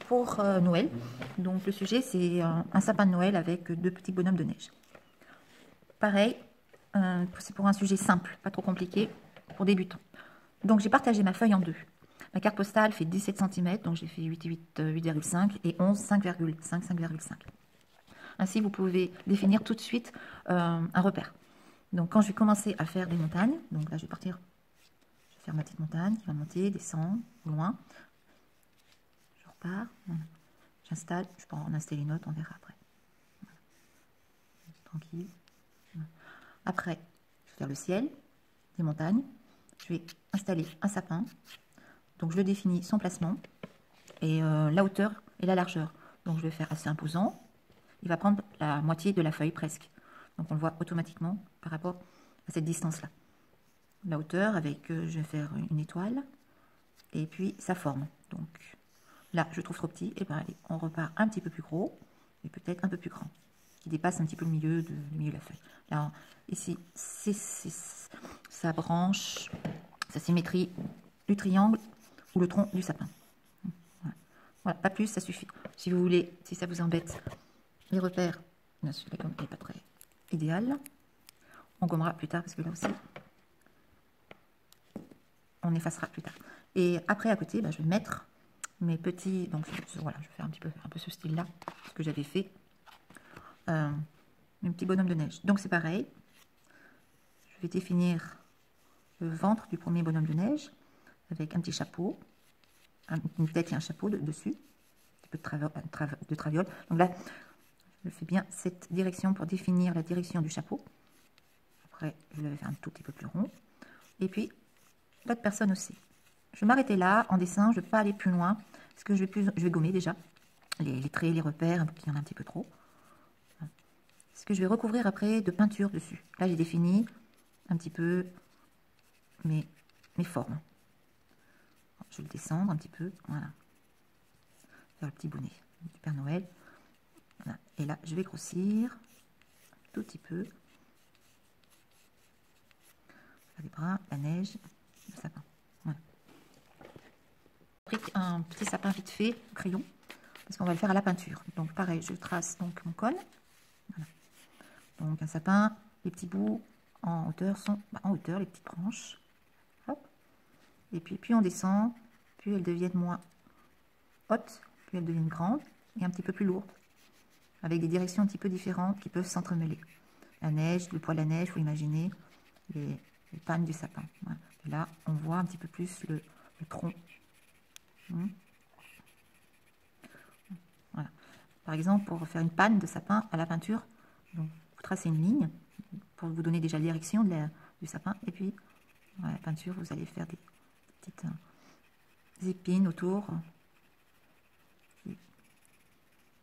pour Noël. Donc le sujet c'est un sapin de Noël avec 2 petits bonhommes de neige. Pareil, c'est pour un sujet simple, pas trop compliqué, pour débutants. Donc j'ai partagé ma feuille en deux. Ma carte postale fait 17 cm, donc j'ai fait 8,5 et 11, 5,5, 5,5. Ainsi, vous pouvez définir tout de suite un repère. Donc quand je vais commencer à faire des montagnes, donc là je vais partir, je vais faire ma petite montagne qui va monter, descendre, au loin. Je repars, voilà. J'installe, je peux en installer une autre, on verra après. Voilà. Tranquille. Voilà. Après, je vais faire le ciel, des montagnes. Je vais installer un sapin. Donc je le définis son placement et la hauteur et la largeur. Donc je vais faire assez imposant. Il va prendre la moitié de la feuille presque. Donc on le voit automatiquement par rapport à cette distance-là. La hauteur avec, je vais faire une étoile et puis sa forme. Donc là, je trouve trop petit, et bien allez, on repart un petit peu plus gros et peut-être un peu plus grand, qui dépasse un petit peu le milieu de la feuille. Là, ici, c'est sa branche, sa symétrie du triangle ou le tronc du sapin. Voilà, pas plus, ça suffit. Si vous voulez, si ça vous embête, les repères, celui-là comme n'est pas très idéal, on gommera plus tard parce que là aussi, on effacera plus tard. Et après, à côté, ben, je vais mettre mes petits, donc voilà, je vais faire un peu ce style-là, ce que j'avais fait, mes petits bonhommes de neige. Donc c'est pareil, je vais définir le ventre du premier bonhomme de neige avec un petit chapeau, une tête et un chapeau dessus, un petit peu de traviole. Donc là, je fais bien cette direction pour définir la direction du chapeau. Après, je vais faire un tout petit peu plus rond. Et puis, l'autre personne aussi. Je vais m'arrêter là en dessin, je ne vais pas aller plus loin, parce que je vais gommer déjà les traits, les repères, il y en a un petit peu trop. Ce que je vais recouvrir après de peinture dessus. Là, j'ai défini un petit peu mes formes. Je vais le descendre un petit peu, voilà. Faire le petit bonnet du Père Noël. Voilà. Et là, je vais grossir un tout petit peu. Faire les bras, la neige, le sapin. Voilà. J'ai pris un petit sapin vite fait, au crayon, parce qu'on va le faire à la peinture. Donc pareil, je trace donc mon cône. Voilà. Donc un sapin, les petits bouts en hauteur sont en hauteur, les petites branches. Hop. Et puis plus on descend, plus elles deviennent moins hautes, plus elles deviennent grandes et un petit peu plus lourdes, avec des directions un petit peu différentes qui peuvent s'entremêler. La neige, le poil à neige, vous imaginez les pannes du sapin. Voilà. Et là, on voit un petit peu plus le tronc. Voilà. Par exemple, pour faire une panne de sapin à la peinture, donc, vous tracez une ligne pour vous donner déjà la direction du sapin. Et puis, à la peinture, vous allez faire des petites épines autour.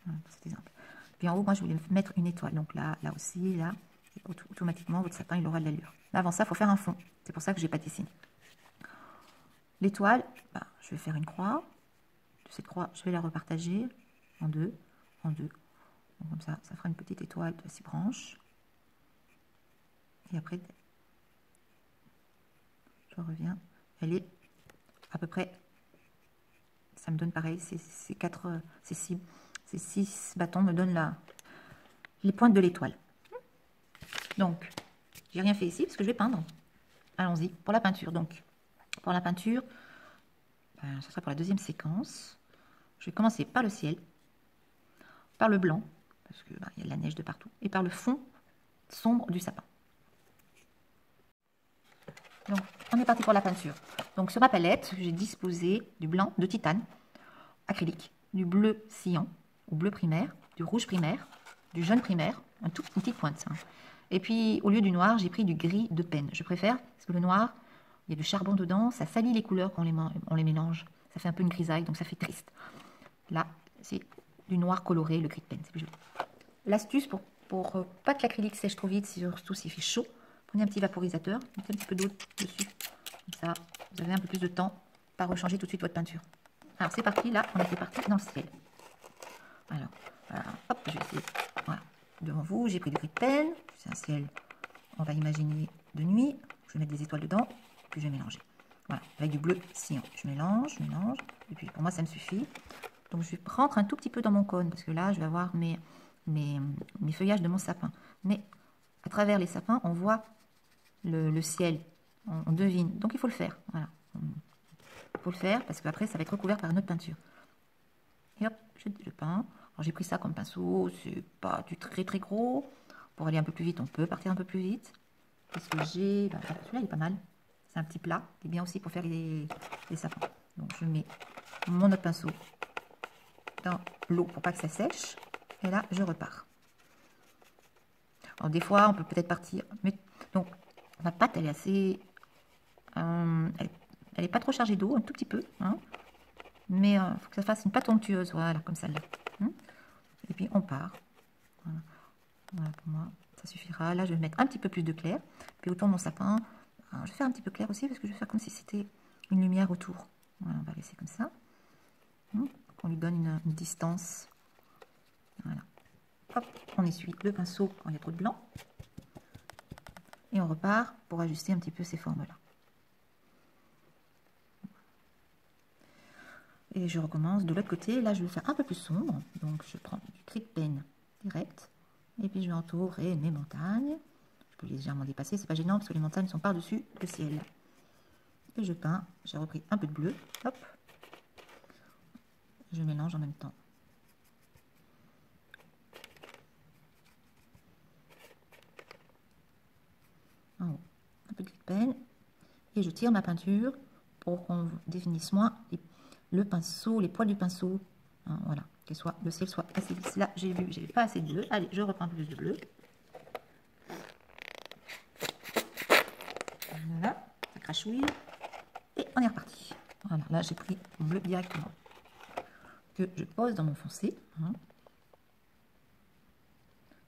Voilà, cet exemple. Puis en haut, moi, je voulais mettre une étoile. Donc là aussi, là, automatiquement, votre sapin, il aura de l'allure. Là, avant ça, il faut faire un fond. C'est pour ça que je n'ai pas dessiné. L'étoile, je vais faire une croix. De cette croix, je vais la repartager en deux, en deux. Donc, comme ça fera une petite étoile de 6 branches. Et après, je reviens. Elle est à peu près, ça me donne pareil, ces 6 bâtons me donnent les pointes de l'étoile. Donc, j'ai rien fait ici parce que je vais peindre. Allons-y, pour la peinture. Donc, pour la peinture, ce sera pour la deuxième séquence. Je vais commencer par le ciel, par le blanc, parce qu'il y a de la neige de partout, et par le fond sombre du sapin. Donc, on est parti pour la peinture. Donc, sur ma palette, j'ai disposé du blanc de titane, acrylique, du bleu cyan, ou bleu primaire, du rouge primaire, du jaune primaire, une petite pointe. Hein. Et puis, au lieu du noir, j'ai pris du gris de peine. Je préfère, parce que le noir, il y a du charbon dedans, ça salit les couleurs quand on les mélange. Ça fait un peu une grisaille, donc ça fait triste. Là, c'est du noir coloré, le gris de peine, c'est plus joli. L'astuce pour pas que l'acrylique sèche trop vite, surtout s'il fait chaud, prenez un petit vaporisateur, mettez un petit peu d'eau dessus. Comme ça, vous avez un peu plus de temps pour rechanger tout de suite votre peinture. Alors, c'est parti, là, on était parti dans le ciel. Alors, voilà, hop, je vais essayer. Voilà, devant vous, j'ai pris du gris de peine. C'est un ciel, on va imaginer, de nuit. Je vais mettre des étoiles dedans, puis je vais mélanger. Voilà, avec du bleu cyan. Je mélange, et puis pour moi, ça me suffit. Donc je rentre un tout petit peu dans mon cône, parce que là, je vais avoir mes feuillages de mon sapin. Mais à travers les sapins, on voit le ciel, on devine. Donc il faut le faire, voilà. Il faut le faire, parce qu'après, ça va être recouvert par une autre peinture. Et hop, je peins. Alors j'ai pris ça comme pinceau, c'est pas du très très gros. Pour aller un peu plus vite, on peut partir un peu plus vite. Qu'est-ce que j'ai? Celui-là, il est pas mal. C'est un petit plat, il est bien aussi pour faire les sapins. Donc je mets mon autre pinceau dans l'eau pour pas que ça sèche. Et là, je repars. Alors des fois, on peut peut-être partir. Mais donc, ma pâte, elle est assez... elle est pas trop chargée d'eau, un tout petit peu. Hein, mais il faut que ça fasse une pâte onctueuse, voilà, comme celle-là. Et puis on part. Voilà. Voilà, pour moi, ça suffira. Là, je vais mettre un petit peu plus de clair. Puis autour de mon sapin, je vais faire un petit peu clair aussi parce que je vais faire comme si c'était une lumière autour. Voilà, on va laisser comme ça. On lui donne une distance. Voilà. Hop, on essuie le pinceau quand il y a trop de blanc. Et on repart pour ajuster un petit peu ces formes-là. Et je recommence de l'autre côté. Là, je vais faire un peu plus sombre. Donc, je prends du gris de peine direct. Et puis, je vais entourer mes montagnes. Je peux légèrement dépasser. C'est pas gênant parce que les montagnes sont par-dessus le ciel. Et je peins. J'ai repris un peu de bleu. Hop. Je mélange en même temps. En haut, un peu de gris de peine. Et je tire ma peinture pour qu'on définisse moins le pinceau, les poils du pinceau. Hein, voilà, que le ciel soit assez lisse. Là, j'ai vu, j'avais pas assez de bleu. Allez, je reprends plus de bleu. Voilà, ça crachouille. Et on est reparti. Voilà, là j'ai pris mon bleu directement. Que je pose dans mon foncé. Hein.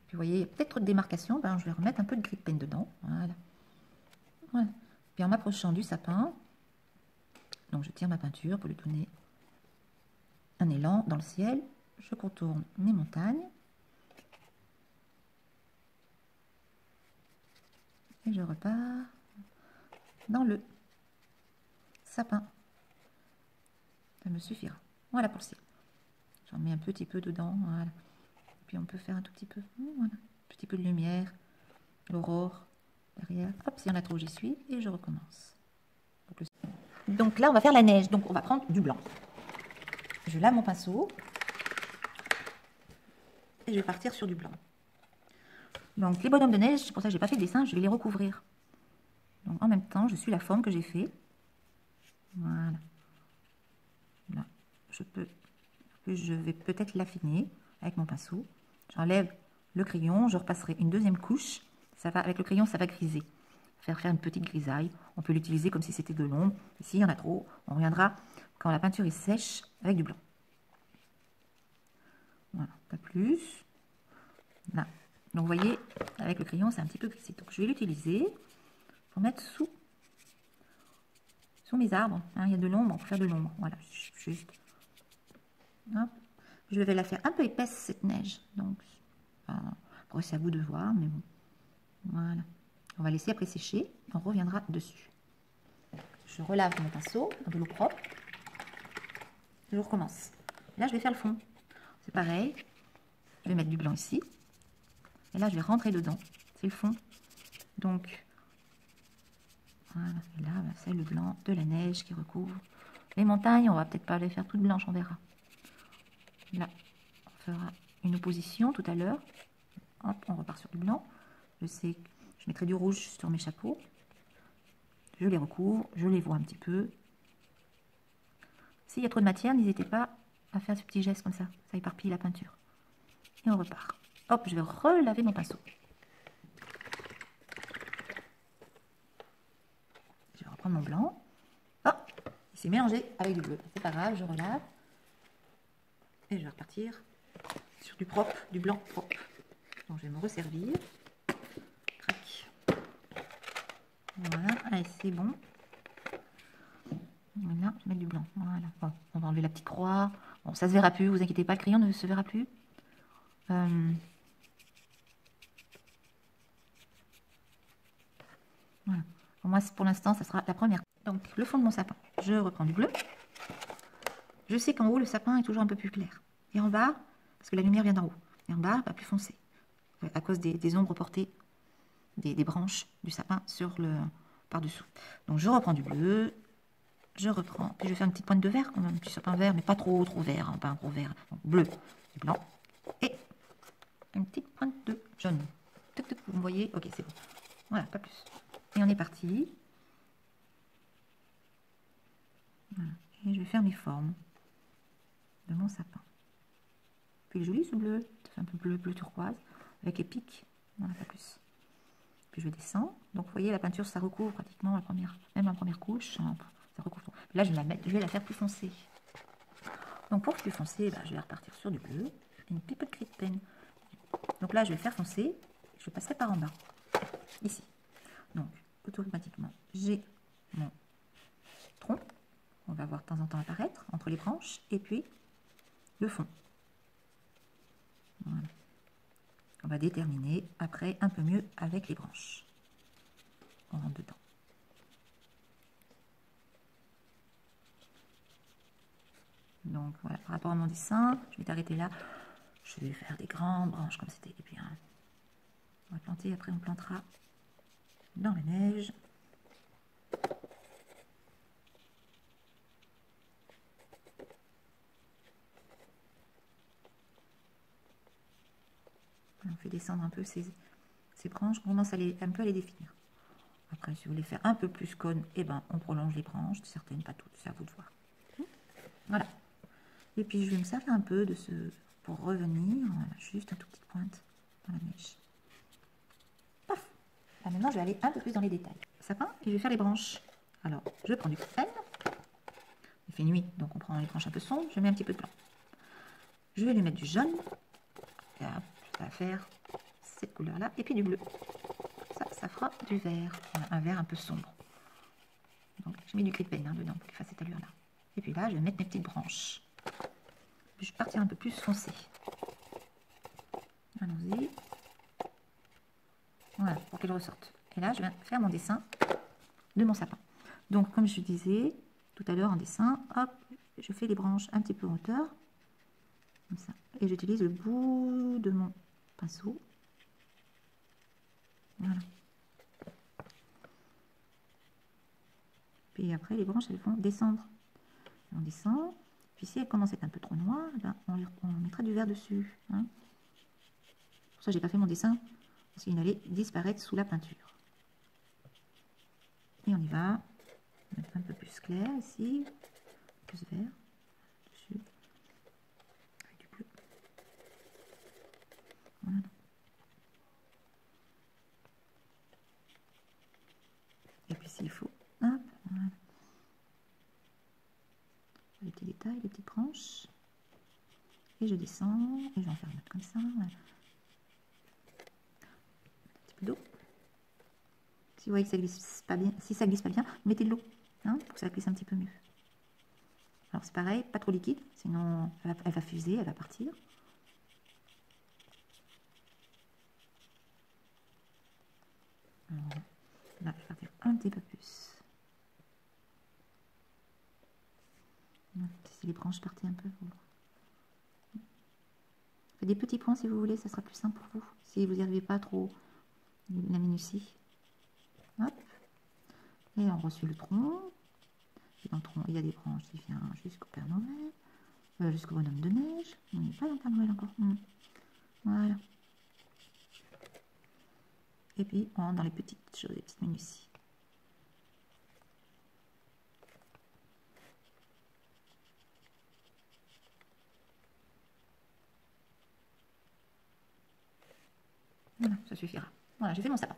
Puis vous voyez, il y a peut-être trop de démarcation. Ben, je vais remettre un peu de gris de peine dedans. Voilà. Voilà. Puis en m'approchant du sapin, donc je tire ma peinture pour lui donner un élan dans le ciel. Je contourne mes montagnes. Et je repars dans le sapin. Ça me suffira. Voilà pour le ciel. J'en mets un petit peu dedans. Voilà. Puis on peut faire un tout petit peu. Voilà. Un petit peu de lumière. L'aurore derrière. Hop, s'il y en a trop, j'y suis. Et je recommence. Donc là, on va faire la neige. Donc on va prendre du blanc. Je lave mon pinceau. Et je vais partir sur du blanc. Donc les bonhommes de neige, c'est pour ça que je n'ai pas fait de dessin, je vais les recouvrir. Donc en même temps, je suis la forme que j'ai fait. Voilà. Là, je vais peut-être l'affiner avec mon pinceau. J'enlève le crayon, je repasserai une deuxième couche. Ça va, avec le crayon, ça va griser. Faire une petite grisaille. On peut l'utiliser comme si c'était de l'ombre. Et s'il y en a trop, on reviendra quand la peinture est sèche avec du blanc. Voilà, pas plus. Là. Donc, vous voyez, avec le crayon, c'est un petit peu grisé. Donc, je vais l'utiliser pour mettre sous mes arbres. Hein, il y a de l'ombre, on peut faire de l'ombre. Voilà, juste. Hop. Je vais la faire un peu épaisse, cette neige. Donc, après, c'est à vous de voir, mais bon. Voilà. On va laisser après sécher. On reviendra dessus. Je relave mon pinceau dans de l'eau propre. Je recommence. Là, je vais faire le fond. C'est pareil. Je vais mettre du blanc ici. Et là, je vais rentrer dedans. C'est le fond. Donc, voilà. Et là, c'est le blanc de la neige qui recouvre les montagnes. On va peut-être pas les faire toutes blanches, on verra. Là, on fera une opposition tout à l'heure. Hop, on repart sur du blanc. Je sais que je mettrai du rouge sur mes chapeaux. Je les recouvre, je les vois un petit peu. S'il y a trop de matière, n'hésitez pas à faire ce petit geste comme ça. Ça éparpille la peinture. Et on repart. Hop, je vais relaver mon pinceau. Je vais reprendre mon blanc. Oh, il s'est mélangé avec du bleu. C'est pas grave, je relave. Et je vais repartir sur du propre, du blanc propre. Donc je vais me resservir. Crac. Voilà, allez, c'est bon. Là, je vais mettre du blanc. Voilà. Bon, on va enlever la petite croix. Bon, ça se verra plus, vous inquiétez pas, le crayon ne se verra plus. Voilà. Pour moi, pour l'instant, ça sera la première. Donc, le fond de mon sapin, je reprends du bleu. je sais qu'en haut, le sapin est toujours un peu plus clair. Et en bas, parce que la lumière vient d'en haut, et en bas, plus foncé, à cause des ombres portées des branches du sapin sur le par-dessous. Donc je reprends du bleu, je reprends, puis je vais faire une petite pointe de vert, quand même, un petit sapin vert, mais pas trop vert, hein, pas un gros vert. Donc, bleu, blanc, et une petite pointe de jaune. Tuc, tuc, vous me voyez? Ok, c'est bon. Voilà, pas plus. Et on est parti. Voilà. Et je vais faire mes formes de mon sapin. Puis il est joli ce bleu, ça fait un peu bleu turquoise, avec les pics, voilà, pas plus. Puis je descends, donc vous voyez la peinture ça recouvre pratiquement même la première couche, ça recouvre. Là je vais la faire plus foncée. Donc pour plus foncé, je vais repartir sur du bleu, une petite clé de peine. Donc là je vais le faire foncer, je passerai par en bas, ici. Donc automatiquement j'ai mon tronc, on va voir de temps en temps apparaître entre les branches, et puis le fond. Voilà. On va déterminer après un peu mieux avec les branches. On rentre dedans. Donc voilà, par rapport à mon dessin, je vais t'arrêter là. Je vais faire des grandes branches comme c'était. Et puis on va planter, après on plantera dans la neige. On fait descendre un peu ces branches, on commence un peu à les définir. Après, si vous voulez faire un peu plus cône, on prolonge les branches, certaines, pas toutes, c'est à vous de voir. Voilà. Et puis je vais me servir un peu de ce pour revenir, voilà, juste un tout petit pointe dans la neige. Paf. Là, maintenant, je vais aller un peu plus dans les détails. Sapin, et je vais faire les branches. Alors, je prends du crème. Il fait nuit, donc on prend les branches un peu sombres. Je mets un petit peu de blanc. Je vais lui mettre du jaune. Et hop, ça va faire cette couleur-là. Et puis du bleu. Ça fera du vert. Voilà, un vert un peu sombre. Donc, je mets du gris de peine dedans pour qu'il fasse cette allure-là. Et puis là, je vais mettre mes petites branches. Puis je vais partir un peu plus foncé. Allons-y. Voilà, pour qu'elle ressorte. Et là, je vais faire mon dessin de mon sapin. Donc, comme je disais tout à l'heure en dessin, hop, je fais les branches un petit peu en hauteur. Comme ça. Et j'utilise le bout de mon pinceau. Voilà. Puis après, les branches, elles vont descendre. On descend. Puis si elles commencent à être un peu trop noires, on mettra du vert dessus. Hein. Pour ça, j'ai pas fait mon dessin, parce qu'il allait disparaître sous la peinture. Et on y va. On va mettre un peu plus clair ici. Plus vert. Dessus. Avec du bleu. Voilà. Et puis s'il faut, hop, voilà. Les petits détails, les petites branches. Et je descends, et je vais en faire une autre comme ça. Voilà. Un petit peu d'eau. Si vous voyez que ça glisse pas bien, si ça glisse pas bien, mettez de l'eau, hein, pour que ça glisse un petit peu mieux. Alors c'est pareil, pas trop liquide, sinon elle va fuser, elle va partir. Alors, là, je vais partir un petit peu plus. Si les branches partaient un peu. Faites des petits points si vous voulez, ça sera plus simple pour vous. Si vous n'y arrivez pas trop la minutie. Hop. Et on reçoit le tronc. Et dans le tronc, il y a des branches qui viennent jusqu'au Père Noël, jusqu'au bonhomme de neige. On n'est pas dans le Père Noël encore. Voilà. Et puis, on rentre dans les petites choses, les petites minuties. Voilà, ça suffira. Voilà, j'ai fait mon sapin.